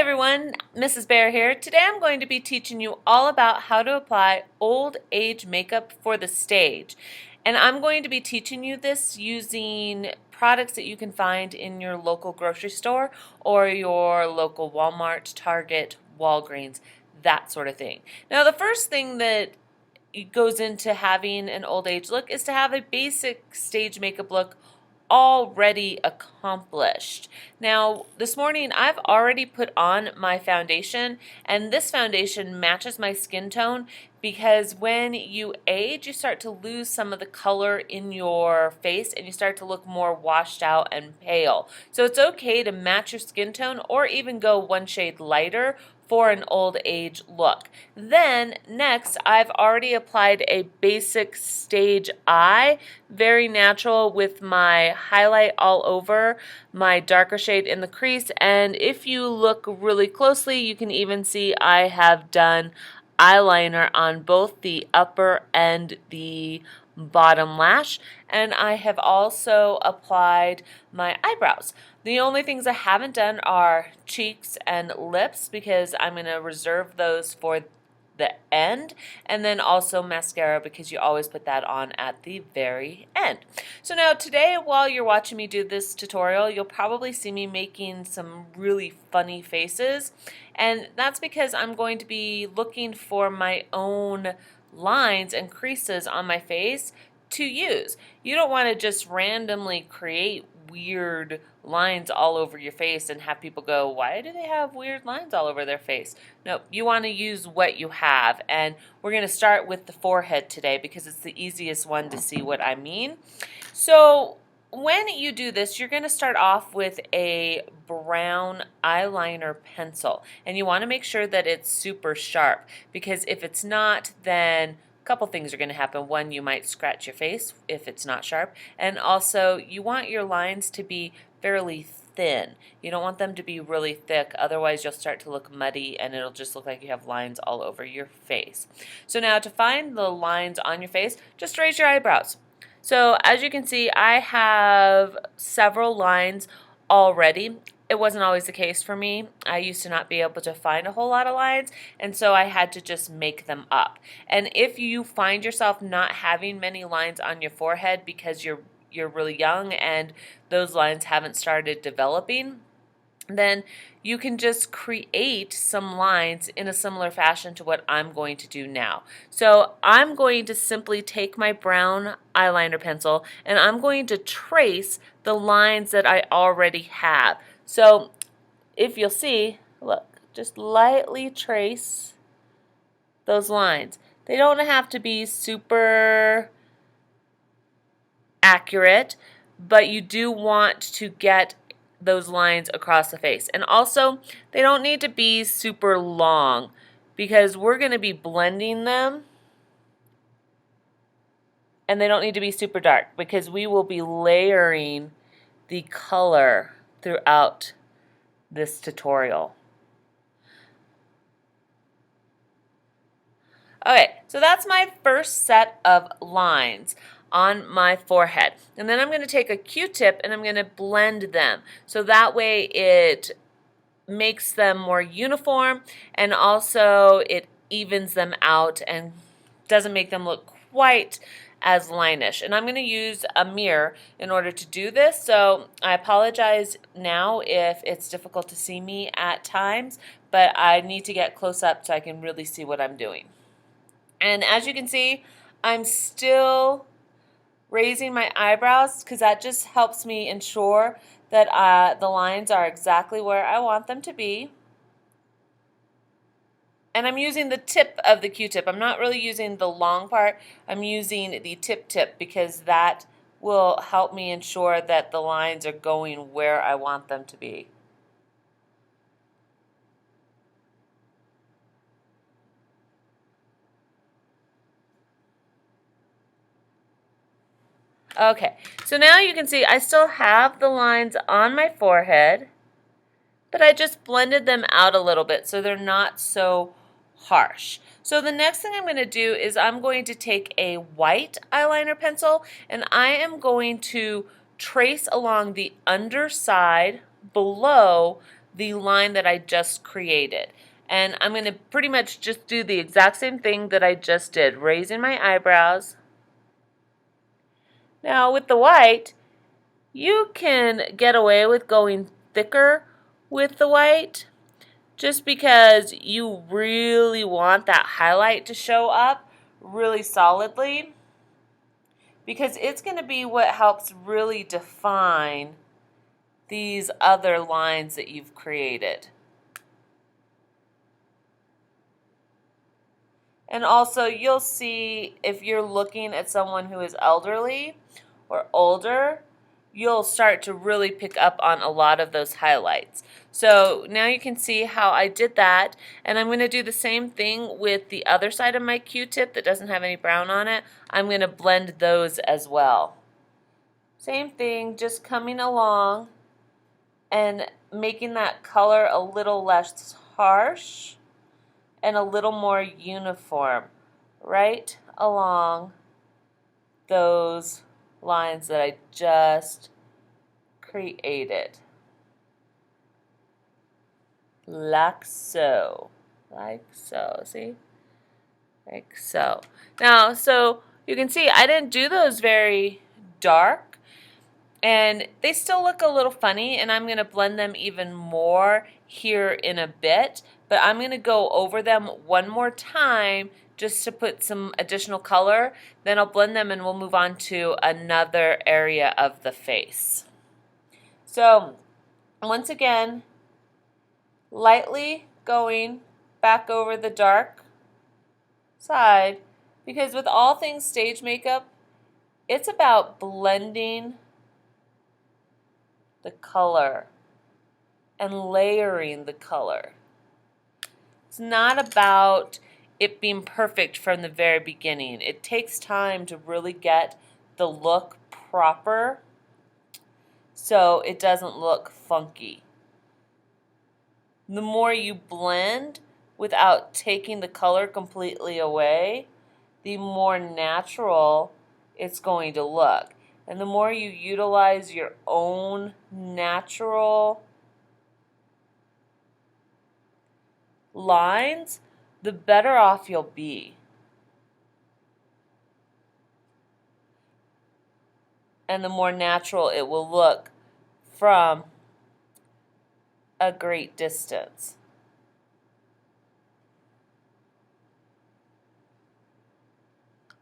everyone, Mrs. Bear here. Today I'm going to be teaching you all about how to apply old age makeup for the stage. And I'm going to be teaching you this using products that you can find in your local grocery store or your local Walmart, Target, Walgreens, that sort of thing. Now the first thing that goes into having an old age look is to have a basic stage makeup look already accomplished. Now, this morning I've already put on my foundation, and this foundation matches my skin tone because when you age, you start to lose some of the color in your face and you start to look more washed out and pale. So it's okay to match your skin tone or even go one shade lighter for an old age look. Then next, I've already applied a basic stage eye, very natural, with my highlight all over, my darker shade in the crease, and if you look really closely, you can even see I have done eyeliner on both the upper and the bottom lash, and I have also applied my eyebrows. The only things I haven't done are cheeks and lips because I'm going to reserve those for the end, and then also mascara because you always put that on at the very end. So now today, while you're watching me do this tutorial, you'll probably see me making some really funny faces, and that's because I'm going to be looking for my own lines and creases on my face to use. You don't want to just randomly create weird lines all over your face and have people go, why do they have weird lines all over their face? No, you want to use what you have, and we're going to start with the forehead today because it's the easiest one to see what I mean. So when you do this, you're going to start off with a brown eyeliner pencil, and you want to make sure that it's super sharp, because if it's not, then couple things are going to happen. One, you might scratch your face if it's not sharp, and also you want your lines to be fairly thin. You don't want them to be really thick, otherwise you'll start to look muddy and it'll just look like you have lines all over your face. So now to find the lines on your face, just raise your eyebrows. So as you can see, I have several lines already. It wasn't always the case for me. I used to not be able to find a whole lot of lines, and so I had to just make them up. And if you find yourself not having many lines on your forehead because you're really young and those lines haven't started developing, then you can just create some lines in a similar fashion to what I'm going to do now. So I'm going to simply take my brown eyeliner pencil and I'm going to trace the lines that I already have. So if you'll see, look, just lightly trace those lines. They don't have to be super accurate, but you do want to get those lines across the face. And also, they don't need to be super long because we're going to be blending them, and they don't need to be super dark because we will be layering the color throughout this tutorial. Okay, so that's my first set of lines on my forehead. And then I'm going to take a Q-tip and I'm going to blend them. So that way it makes them more uniform, and also it evens them out and doesn't make them look quite as line-ish. And I'm going to use a mirror in order to do this, so I apologize now if it's difficult to see me at times, but I need to get close up so I can really see what I'm doing. And as you can see, I'm still raising my eyebrows because that just helps me ensure that the lines are exactly where I want them to be. And I'm using the tip of the Q-tip. I'm not really using the long part. I'm using the tip because that will help me ensure that the lines are going where I want them to be. Okay, so now you can see I still have the lines on my forehead, but I just blended them out a little bit so they're not so harsh. So the next thing I'm going to do is I'm going to take a white eyeliner pencil and I am going to trace along the underside below the line that I just created. And I'm going to pretty much just do the exact same thing that I just did, raising my eyebrows. Now with the white, you can get away with going thicker with the white just because you really want that highlight to show up really solidly, because it's going to be what helps really define these other lines that you've created. And also you'll see, if you're looking at someone who is elderly or older, you'll start to really pick up on a lot of those highlights. So now you can see how I did that, and I'm going to do the same thing with the other side of my Q-tip that doesn't have any brown on it. I'm going to blend those as well. Same thing, just coming along and making that color a little less harsh and a little more uniform right along those lines that I just created. Like so. Like so. See? Like so. Now, so you can see I didn't do those very dark, and they still look a little funny, and I'm going to blend them even more here in a bit, but I'm going to go over them one more time just to put some additional color. Then I'll blend them and we'll move on to another area of the face. So once again, lightly going back over the dark side, because with all things stage makeup, it's about blending the color and layering the color. It's not about it being perfect from the very beginning. It takes time to really get the look proper so it doesn't look funky. The more you blend without taking the color completely away, the more natural it's going to look. And the more you utilize your own natural lines, the better off you'll be. And the more natural it will look from a great distance.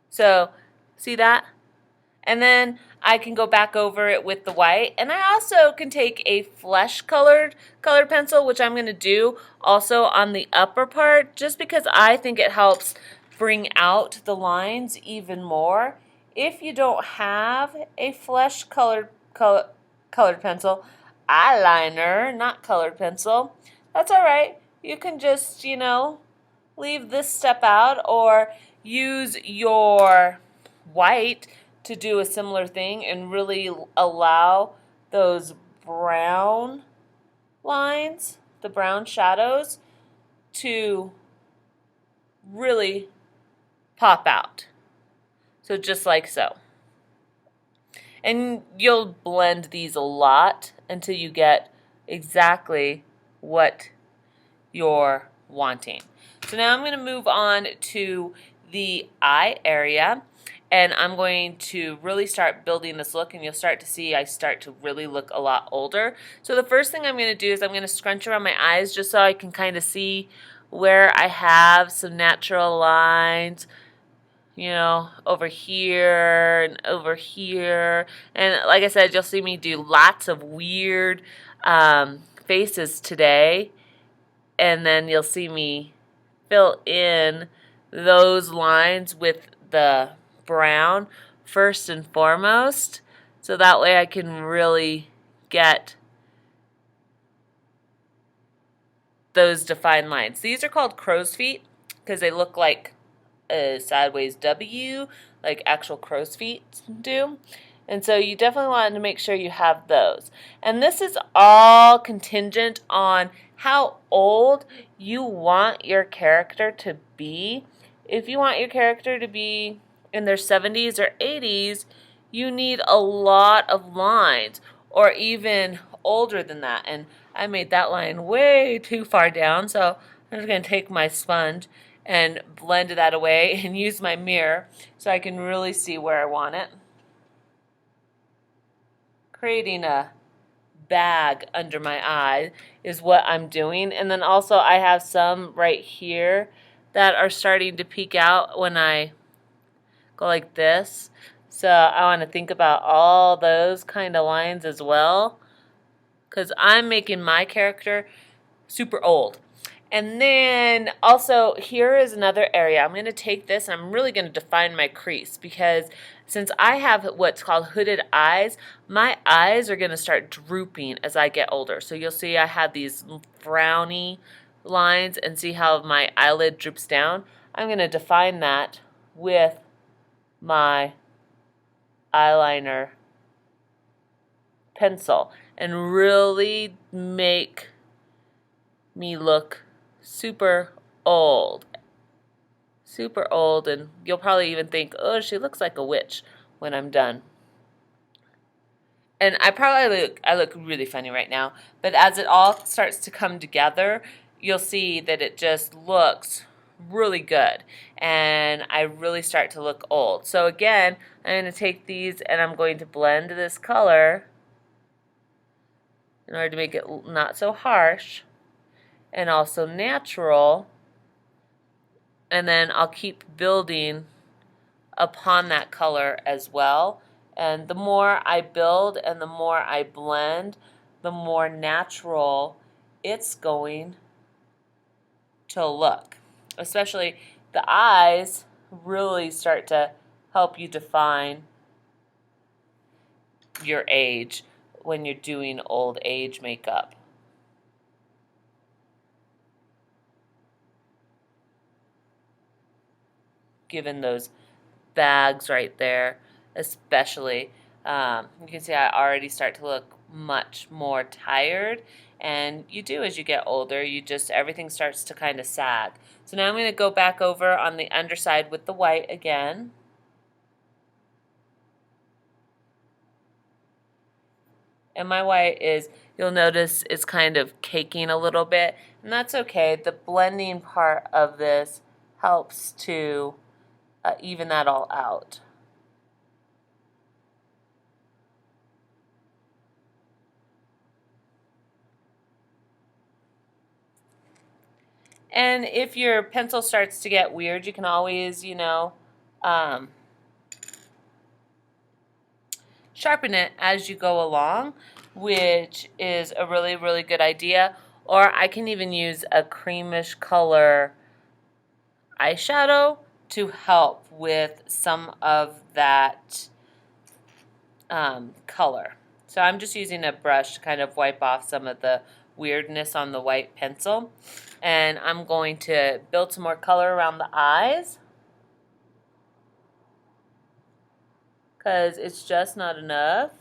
So, see that? And then I can go back over it with the white. And I also can take a flesh colored pencil, which I'm going to do also on the upper part, just because I think it helps bring out the lines even more. If you don't have a flesh colored pencil, eyeliner, not colored pencil, that's all right. You can just, leave this step out, or use your white to do a similar thing and really allow those brown lines, the brown shadows, to really pop out. So just like so. And you'll blend these a lot until you get exactly what you're wanting. So now I'm going to move on to the eye area, and I'm going to really start building this look, and you'll start to see I start to really look a lot older. So the first thing I'm going to do is I'm going to scrunch around my eyes just so I can kind of see where I have some natural lines, over here and over here. And like I said, you'll see me do lots of weird faces today, and then you'll see me fill in those lines with the brown first and foremost, so that way I can really get those defined lines. These are called crow's feet because they look like a sideways W, like actual crow's feet do. And so you definitely want to make sure you have those. And this is all contingent on how old you want your character to be. If you want your character to be in their 70s or 80s, you need a lot of lines, or even older than that. And I made that line way too far down, so I'm just going to take my sponge and blend that away and use my mirror so I can really see where I want it. Creating a bag under my eye is what I'm doing. And then also I have some right here that are starting to peek out when I go like this. So I want to think about all those kind of lines as well, because I'm making my character super old. And then also here is another area. I'm going to take this and I'm really going to define my crease, because since I have what's called hooded eyes, my eyes are going to start drooping as I get older. So you'll see I have these frowny lines, and see how my eyelid droops down. I'm going to define that with my eyeliner pencil and really make me look super old. Super old, and you'll probably even think, oh, she looks like a witch when I'm done. And I look really funny right now, but as it all starts to come together, you'll see that it just looks really good, and I really start to look old. So again, I'm going to take these and I'm going to blend this color in order to make it not so harsh and also natural, and then I'll keep building upon that color as well. And the more I build and the more I blend, the more natural it's going to look. Especially the eyes really start to help you define your age when you're doing old age makeup. Given those bags right there, especially, you can see I already start to look much more tired, and you do as you get older. Everything starts to kind of sag. So now I'm going to go back over on the underside with the white again. And my white is, you'll notice, is kind of caking a little bit, and that's okay. The blending part of this helps to even that all out. And if your pencil starts to get weird, you can always, sharpen it as you go along, which is a really, really good idea. Or I can even use a creamish color eyeshadow to help with some of that color. So I'm just using a brush to kind of wipe off some of the weirdness on the white pencil. And I'm going to build some more color around the eyes, because it's just not enough.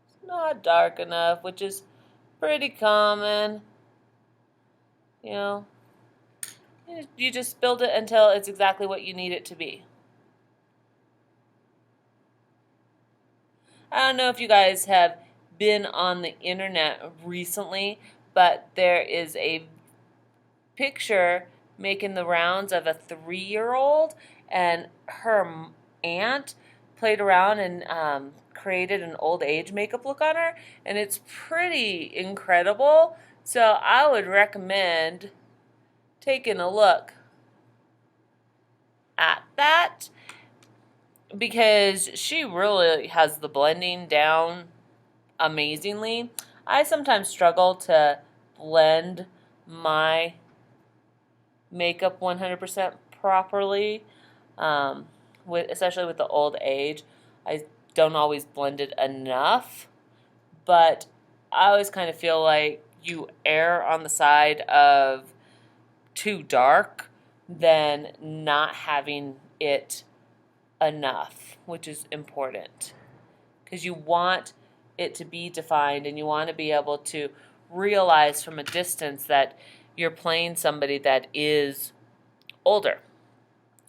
It's not dark enough, which is pretty common. You just build it until it's exactly what you need it to be. I don't know if you guys have been on the internet recently, but there is a picture making the rounds of a 3-year-old, and her aunt played around and created an old age makeup look on her, and it's pretty incredible. So I would recommend taking a look at that, because she really has the blending down amazingly. I sometimes struggle to blend my makeup 100% properly, especially with the old age. I don't always blend it enough, but I always kind of feel like you err on the side of too dark than not having it enough, which is important, because you want it to be defined and you want to be able to realize from a distance that you're playing somebody that is older.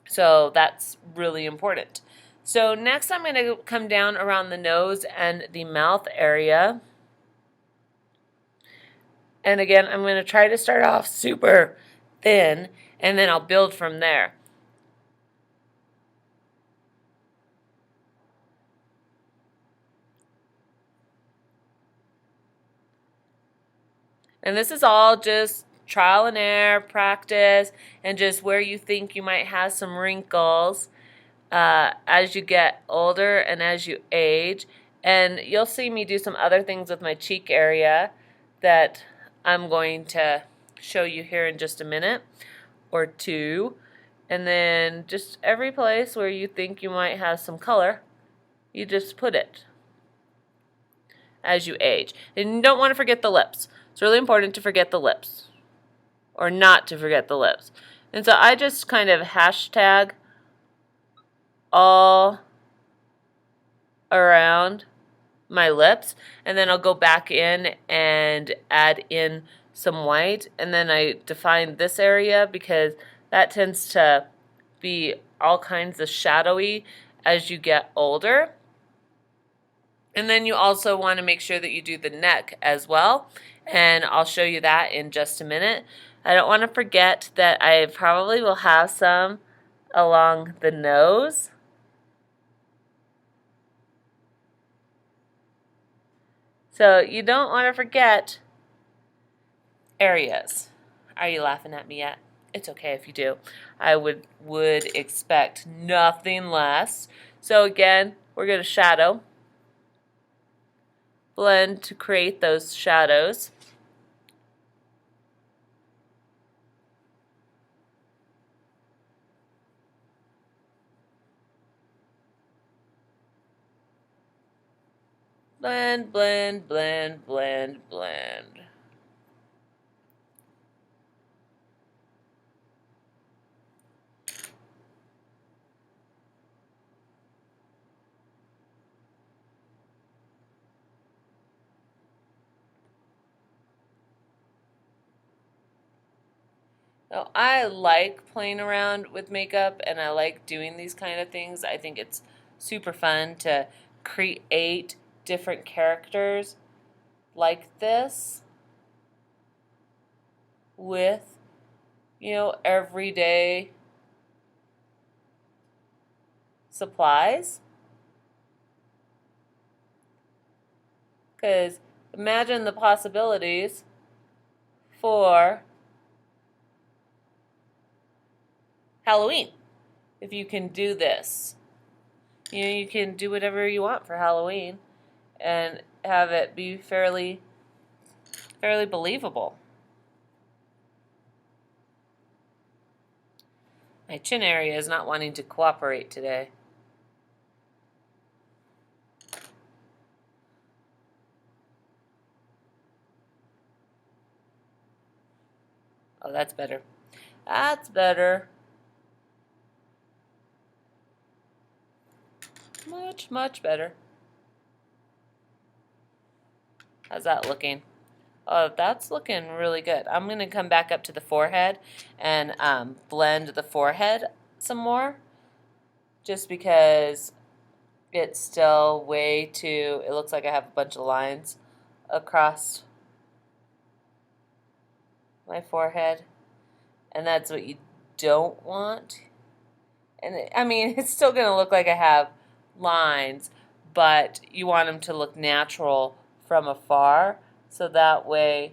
So that's really important. So next I'm going to come down around the nose and the mouth area. And again, I'm going to try to start off super thin, and then I'll build from there. And this is all just trial and error, practice, and just where you think you might have some wrinkles as you get older and as you age. And you'll see me do some other things with my cheek area that I'm going to show you here in just a minute or two. And then just every place where you think you might have some color, you just put it as you age. And you don't want to forget the lips. It's really important to forget the lips, or not to forget the lips. And so I just kind of hashtag all around my lips, and then I'll go back in and add in some white, and then I define this area because that tends to be all kinds of shadowy as you get older. And then you also want to make sure that you do the neck as well, and I'll show you that in just a minute. I don't want to forget that I probably will have some along the nose. So you don't want to forget areas. Are you laughing at me yet? It's okay if you do. I would expect nothing less. So again, we're going to shadow. Blend to create those shadows. Blend, blend, blend, blend, blend. So I like playing around with makeup, and I like doing these kind of things. I think it's super fun to create different characters like this with, everyday supplies. Because imagine the possibilities for Halloween if you can do this. You can do whatever you want for Halloween and have it be fairly believable. My chin area is not wanting to cooperate today. Oh, that's better. That's better. Much, much better. How's that looking? Oh, that's looking really good. I'm going to come back up to the forehead and blend the forehead some more, just because it's still way too, it looks like I have a bunch of lines across my forehead, and that's what you don't want. And it's still going to look like I have lines, but you want them to look natural from afar, so that way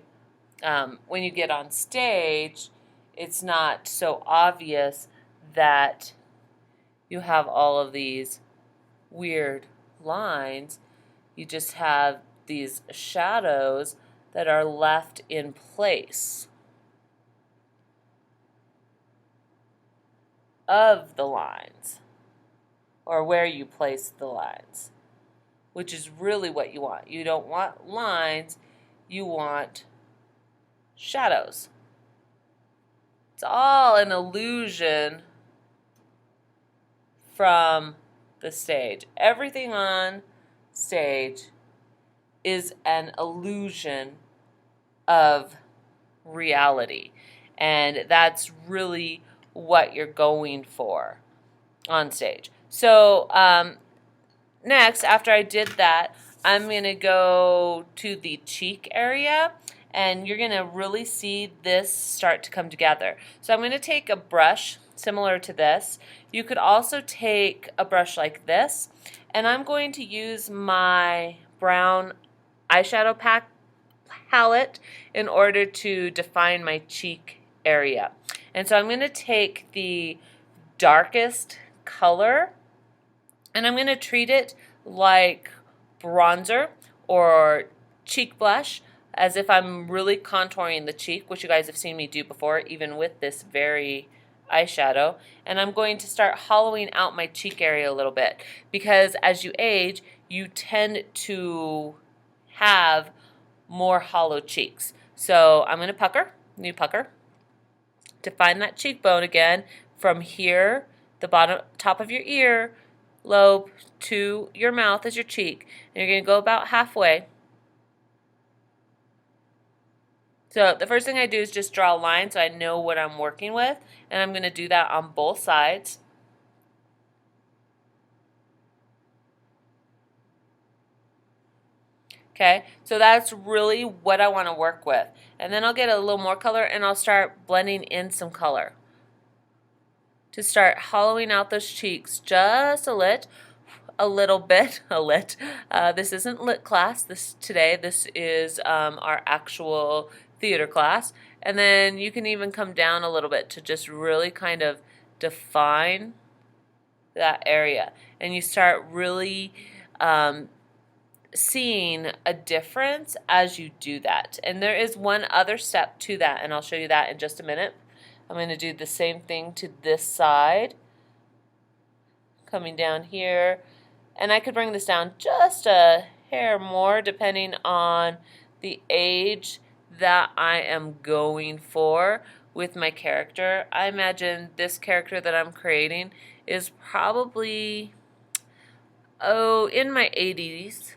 when you get on stage, it's not so obvious that you have all of these weird lines. You just have these shadows that are left in place of the lines, or where you place the lines, which is really what you want. You don't want lines, you want shadows. It's all an illusion from the stage. Everything on stage is an illusion of reality, and that's really what you're going for on stage. So next, after I did that, I'm going to go to the cheek area, and you're going to really see this start to come together. So I'm going to take a brush similar to this. You could also take a brush like this, and I'm going to use my brown eyeshadow palette in order to define my cheek area. And so I'm going to take the darkest color, and I'm going to treat it like bronzer or cheek blush, as if I'm really contouring the cheek, which you guys have seen me do before, even with this very eyeshadow. And I'm going to start hollowing out my cheek area a little bit, because as you age, you tend to have more hollow cheeks. So I'm going to pucker, new pucker, define that cheekbone again from here, the bottom top of your ear lobe to your mouth as your cheek, and you're going to go about halfway. So the first thing I do is just draw a line so I know what I'm working with, and I'm going to do that on both sides. Okay, so that's really what I want to work with. And then I'll get a little more color, and I'll start blending in some color to start hollowing out those cheeks just a little bit. This isn't lit class today. This is our actual theater class. And then you can even come down a little bit to just really kind of define that area. And you start really seeing a difference as you do that. And there is one other step to that, and I'll show you that in just a minute. I'm going to do the same thing to this side, coming down here, and I could bring this down just a hair more depending on the age that I am going for with my character. I imagine this character that I'm creating is probably, in my 80s,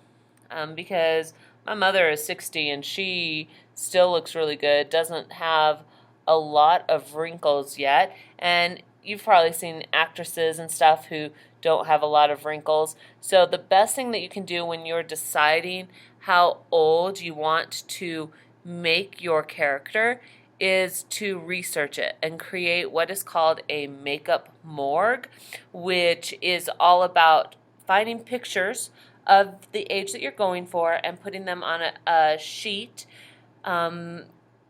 because my mother is 60 and she still looks really good, doesn't have a lot of wrinkles yet, and you've probably seen actresses and stuff who don't have a lot of wrinkles. So the best thing that you can do when you're deciding how old you want to make your character is to research it and create what is called a makeup morgue, which is all about finding pictures of the age that you're going for and putting them on a sheet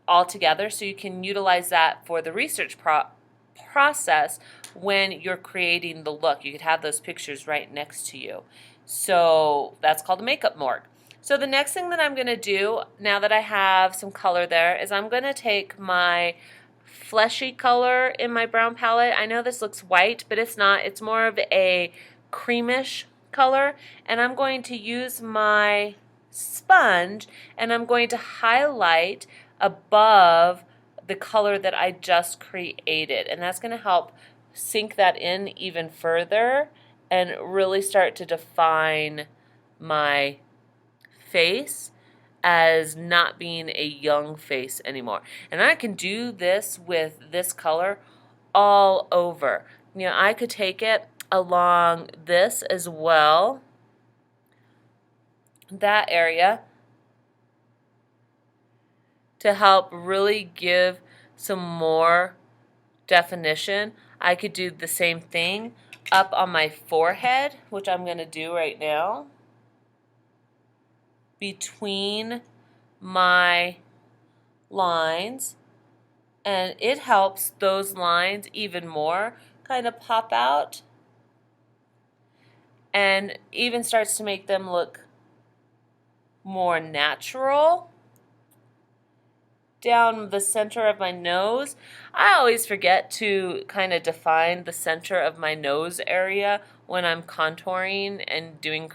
all together, so you can utilize that for the research process when you're creating the look. You could have those pictures right next to you. So that's called a makeup morgue. So the next thing that I'm going to do, now that I have some color there, is I'm going to take my fleshy color in my brown palette. I know this looks white, but it's not. It's more of a creamish color, and I'm going to use my sponge, and I'm going to highlight above the color that I just created, and that's going to help sink that in even further and really start to define my face as not being a young face anymore. And I can do this with this color all over. You know, I could take it along this as well, that area, to help really give some more definition. I could do the same thing up on my forehead, which I'm going to do right now, between my lines, and it helps those lines even more kind of pop out and even starts to make them look more natural. Down the center of my nose, I always forget to kind of define the center of my nose area when I'm contouring and doing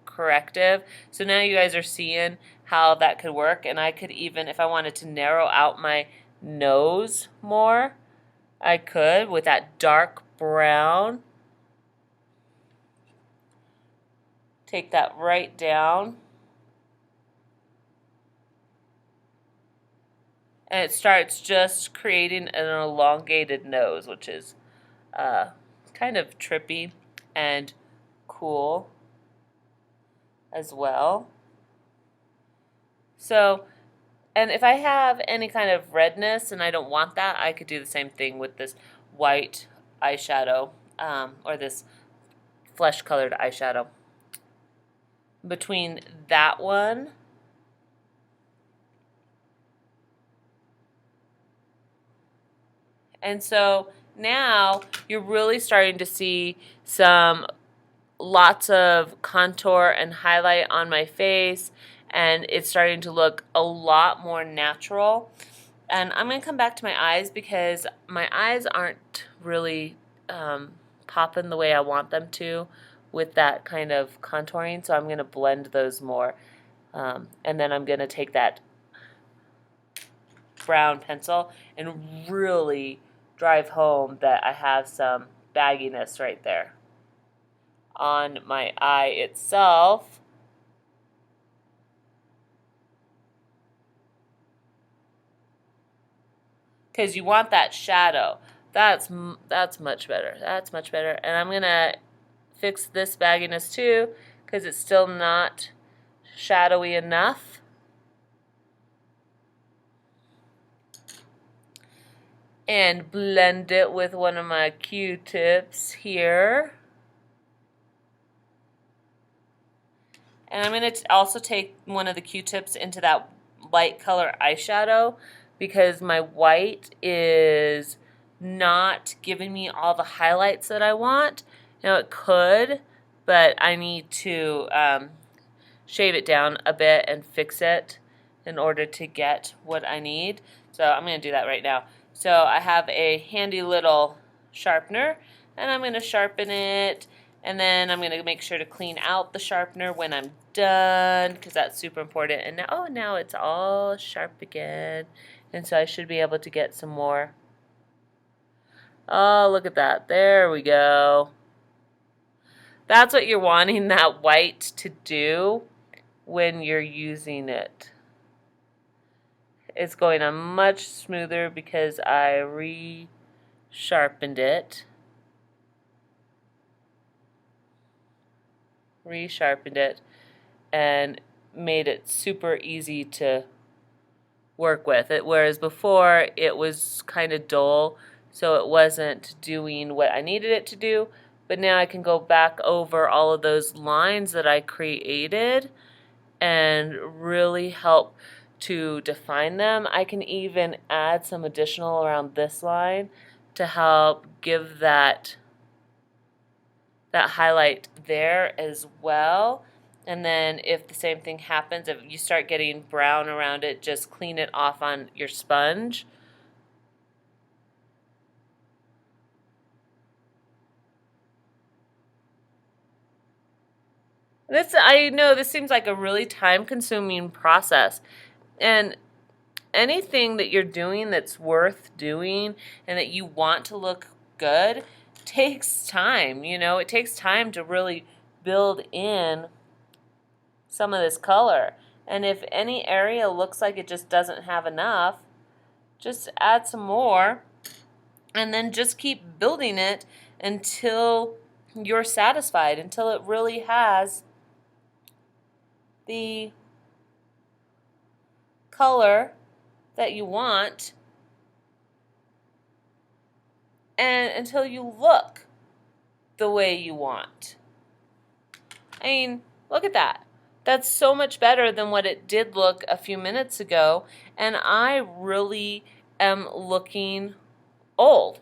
corrective. So now you guys are seeing how that could work, and I could even, if I wanted to narrow out my nose more, I could with that dark brown. Take that right down. And it starts just creating an elongated nose, which is kind of trippy and cool as well. So, and if I have any kind of redness and I don't want that, I could do the same thing with this white eyeshadow or this flesh colored eyeshadow. Between that one and so now you're really starting to see lots of contour and highlight on my face, and it's starting to look a lot more natural. And I'm going to come back to my eyes because my eyes aren't really popping the way I want them to with that kind of contouring, so I'm going to blend those more. And then I'm going to take that brown pencil and really drive home that I have some bagginess right there on my eye itself. Because you want that shadow. That's much better. That's much better. And I'm going to fix this bagginess too because it's still not shadowy enough. And blend it with one of my Q-tips here. And I'm going to also take one of the Q-tips into that light color eyeshadow because my white is not giving me all the highlights that I want. Now it could, but I need to shave it down a bit and fix it in order to get what I need. So I'm going to do that right now. So I have a handy little sharpener, and I'm going to sharpen it, and then I'm going to make sure to clean out the sharpener when I'm done, because that's super important. And now it's all sharp again, and so I should be able to get some more. Oh, look at that. There we go. That's what you're wanting that white to do when you're using it. It's going on much smoother because I resharpened it. And made it super easy to work with it, whereas before it was kind of dull, so it wasn't doing what I needed it to do. But now I can go back over all of those lines that I created and really help to define them. I can even add some additional around this line to help give that highlight there as well. And then if the same thing happens, if you start getting brown around it, just clean it off on your sponge. I know this seems like a really time-consuming process, and anything that you're doing that's worth doing and that you want to look good takes time. It takes time to really build in some of this color. And if any area looks like it just doesn't have enough, just add some more and then just keep building it until you're satisfied, until it really has the color that you want, and until you look the way you want. I mean, look at that. That's so much better than what it did look a few minutes ago, and I really am looking old,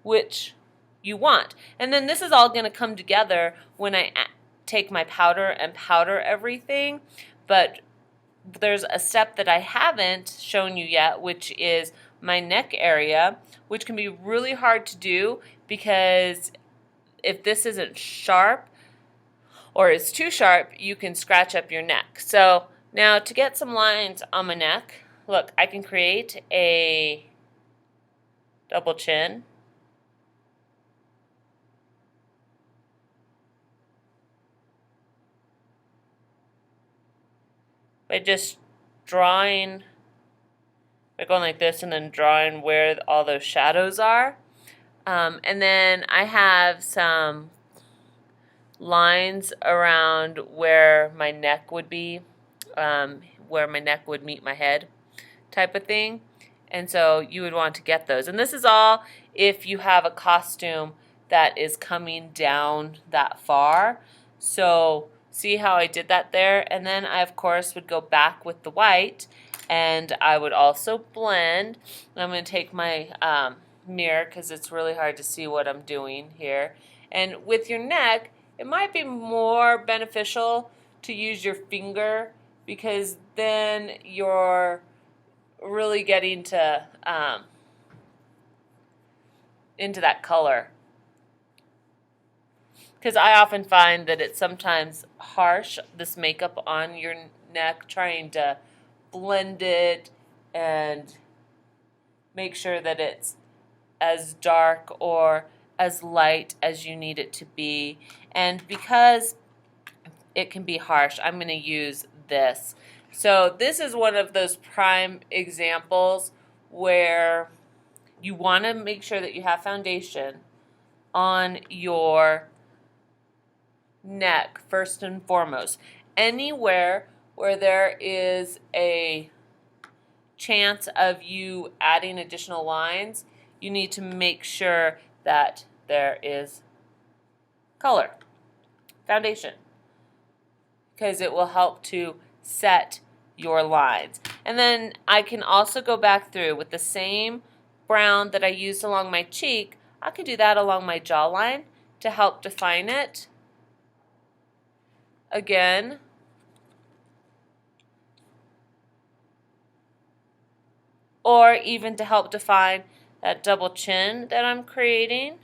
which you want. And then this is all going to come together when I take my powder and powder everything, but there's a step that I haven't shown you yet, which is my neck area, which can be really hard to do because if this isn't sharp or is too sharp, you can scratch up your neck. So now to get some lines on my neck, look, I can create a double chin. By just drawing, by going like this and then drawing where all those shadows are. And then I have some lines around where my neck would be, where my neck would meet my head type of thing. And so you would want to get those. And this is all if you have a costume that is coming down that far. So see how I did that there? And then I, of course, would go back with the white, and I would also blend. And I'm going to take my mirror because it's really hard to see what I'm doing here. And with your neck, it might be more beneficial to use your finger because then you're really getting to into that color. Because I often find that it's sometimes harsh, this makeup on your neck, trying to blend it and make sure that it's as dark or as light as you need it to be. And because it can be harsh, I'm going to use this. So this is one of those prime examples where you want to make sure that you have foundation on your neck first and foremost. Anywhere where there is a chance of you adding additional lines, you need to make sure that there is color, foundation, because it will help to set your lines. And then I can also go back through with the same brown that I used along my cheek. I could do that along my jawline to help define it. Again, or even to help define that double chin that I'm creating.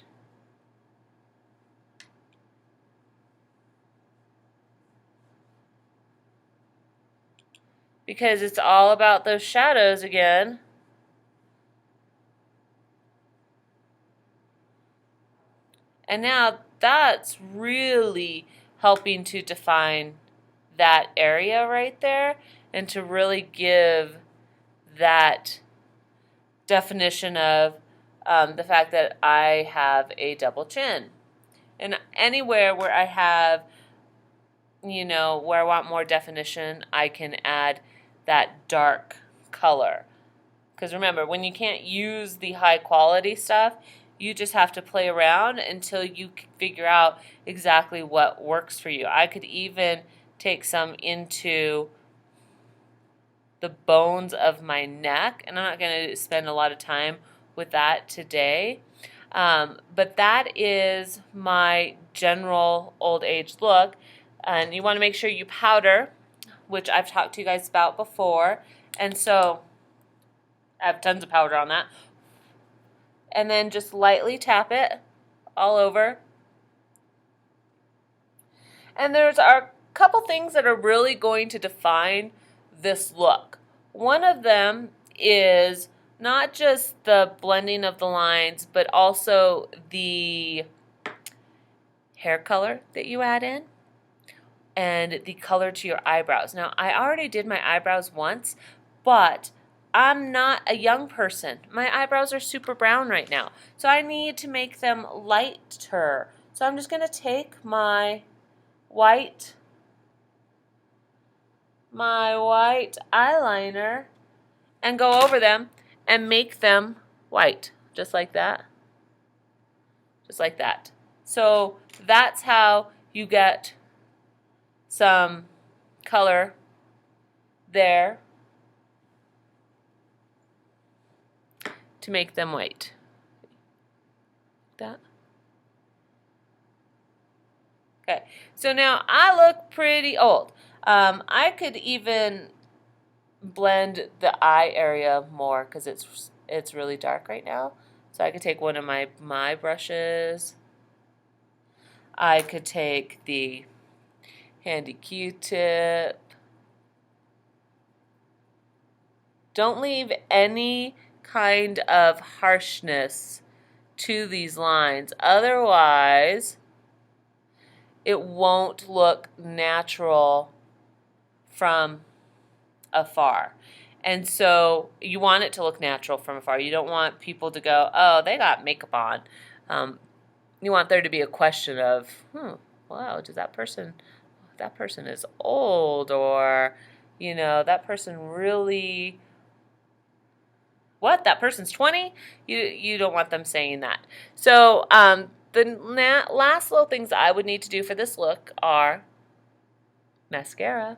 Because it's all about those shadows again. And now that's really helping to define that area right there and to really give that definition of the fact that I have a double chin. And anywhere where I have, where I want more definition, I can add that dark color. Because remember, when you can't use the high quality stuff, you just have to play around until you figure out exactly what works for you. I could even take some into the bones of my neck, and I'm not going to spend a lot of time with that today. But that is my general old age look. And you want to make sure you powder, which I've talked to you guys about before. And so I have tons of powder on that. And then just lightly tap it all over. And there's a couple things that are really going to define this look. One of them is not just the blending of the lines, but also the hair color that you add in and the color to your eyebrows. Now, I already did my eyebrows once, but I'm not a young person. My eyebrows are super brown right now, so I need to make them lighter. So I'm just going to take my white eyeliner and go over them and make them white, just like that. Just like that. So that's how you get some color there to make them white. That. Okay, so now I look pretty old. I could even blend the eye area more because it's really dark right now. So I could take one of my brushes. I could take the handy Q-tip. Don't leave any kind of harshness to these lines. Otherwise, it won't look natural from afar. And so you want it to look natural from afar. You don't want people to go, oh, they got makeup on. You want there to be a question of, wow, that person is old, or, that person really, what, that person's 20? You don't want them saying that. So the last little things I would need to do for this look are mascara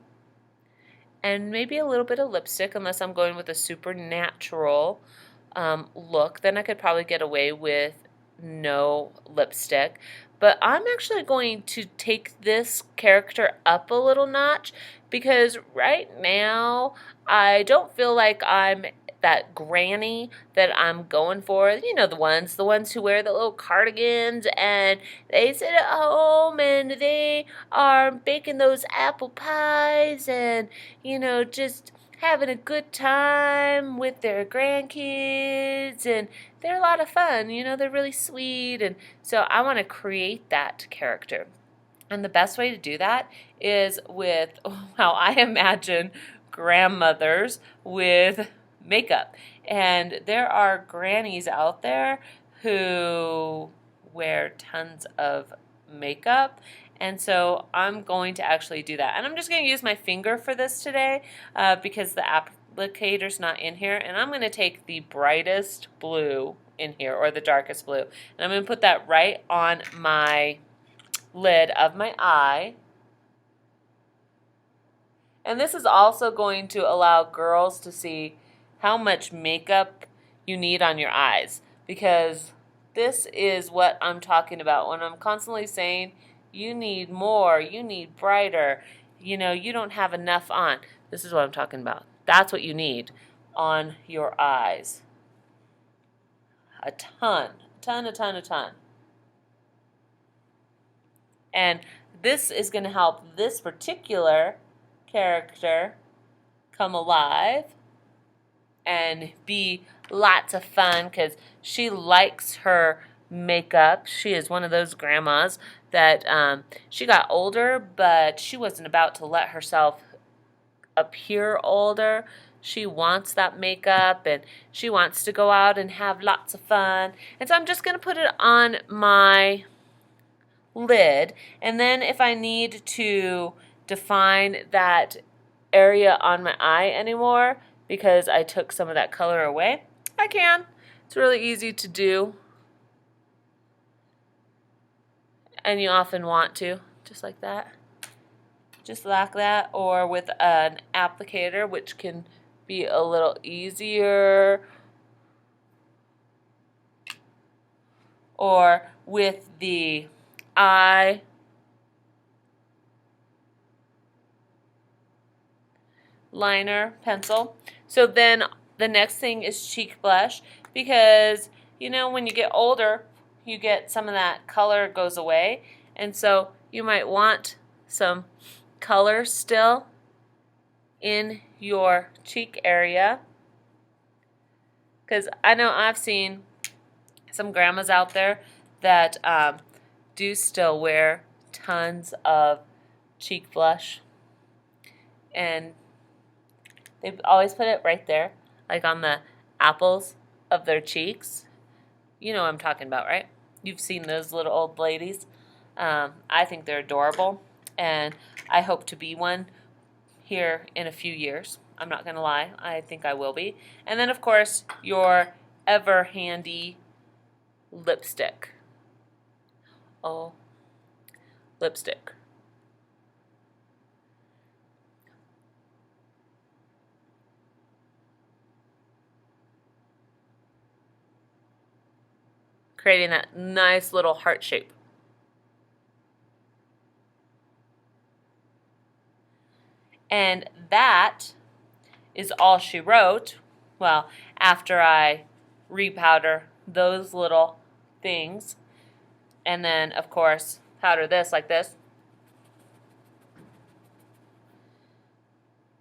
and maybe a little bit of lipstick, unless I'm going with a super natural look. Then I could probably get away with no lipstick. But I'm actually going to take this character up a little notch, because right now I don't feel like I'm that granny that I'm going for. The ones who wear the little cardigans and they sit at home and they are baking those apple pies and, just having a good time with their grandkids, and they're a lot of fun. They're really sweet, and so I want to create that character. And the best way to do that is with how I imagine grandmothers with makeup. And there are grannies out there who wear tons of makeup. And so I'm going to actually do that. And I'm just going to use my finger for this today because the applicator's not in here. And I'm going to take the brightest blue in here, or the darkest blue. And I'm going to put that right on my lid of my eye. And this is also going to allow girls to see how much makeup you need on your eyes, because this is what I'm talking about when I'm constantly saying you need more, you need brighter, you don't have enough on. This is what I'm talking about. That's what you need on your eyes. A ton. And this is going to help this particular character come alive and be lots of fun, because she likes her makeup. She is one of those grandmas that she got older, but she wasn't about to let herself appear older. She wants that makeup, and she wants to go out and have lots of fun. And so I'm just going to put it on my lid, and then if I need to define that area on my eye anymore because I took some of that color away, I can. It's really easy to do, and you often want to, just like that, or with an applicator, which can be a little easier, or with the eye liner pencil. So then the next thing is cheek blush, because when you get older, you get some of that color goes away, and so you might want some color still in your cheek area, because I know I've seen some grandmas out there that do still wear tons of cheek blush, and they always put it right there, like on the apples of their cheeks. You know what I'm talking about, right? You've seen those little old ladies. I think they're adorable, and I hope to be one here in a few years. I'm not going to lie. I think I will be. And then, of course, your ever handy lipstick. Oh, lipstick. Creating that nice little heart shape. And that is all she wrote. Well, after I repowder those little things, and then, of course, powder this like this,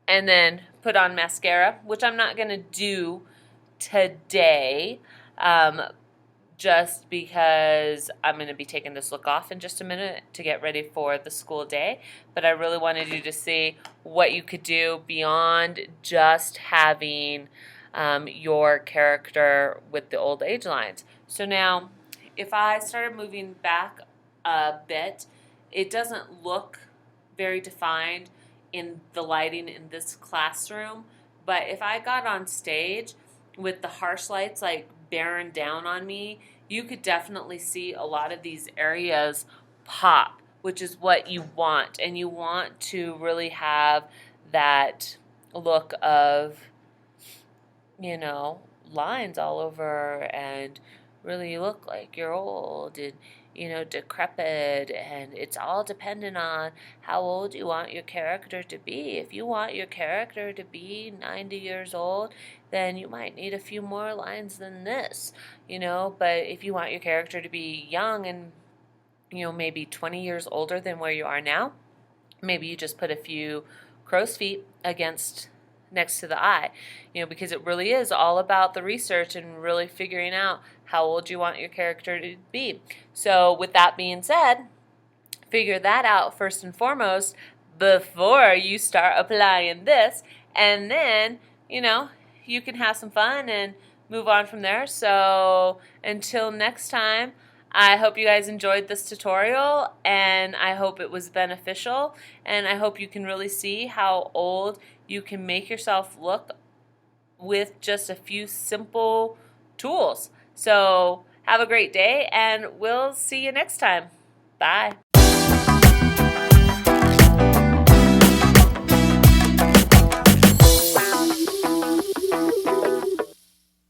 and then put on mascara, which I'm not going to do today, just because I'm going to be taking this look off in just a minute to get ready for the school day. But I really wanted you to see what you could do beyond just having your character with the old age lines. So now, if I started moving back a bit it doesn't look very defined in the lighting in this classroom, but if I got on stage with the harsh lights like bearing down on me, you could definitely see a lot of these areas pop, which is what you want. And you want to really have that look of, you know, lines all over and really look like you're old and, you know, decrepit. And it's all dependent on how old you want your character to be. If you want your character to be 90 years old, then you might need a few more lines than this, you know. But if you want your character to be young and, you know, maybe 20 years older than where you are now, maybe you just put a few crow's feet against next to the eye, you know, because it really is all about the research and really figuring out how old you want your character to be. So with that being said, figure that out first and foremost before you start applying this, and then, you know, you can have some fun and move on from there. So until next time, I hope you guys enjoyed this tutorial, and I hope it was beneficial, and I hope you can really see how old you can make yourself look with just a few simple tools. So have a great day, and we'll see you next time. Bye.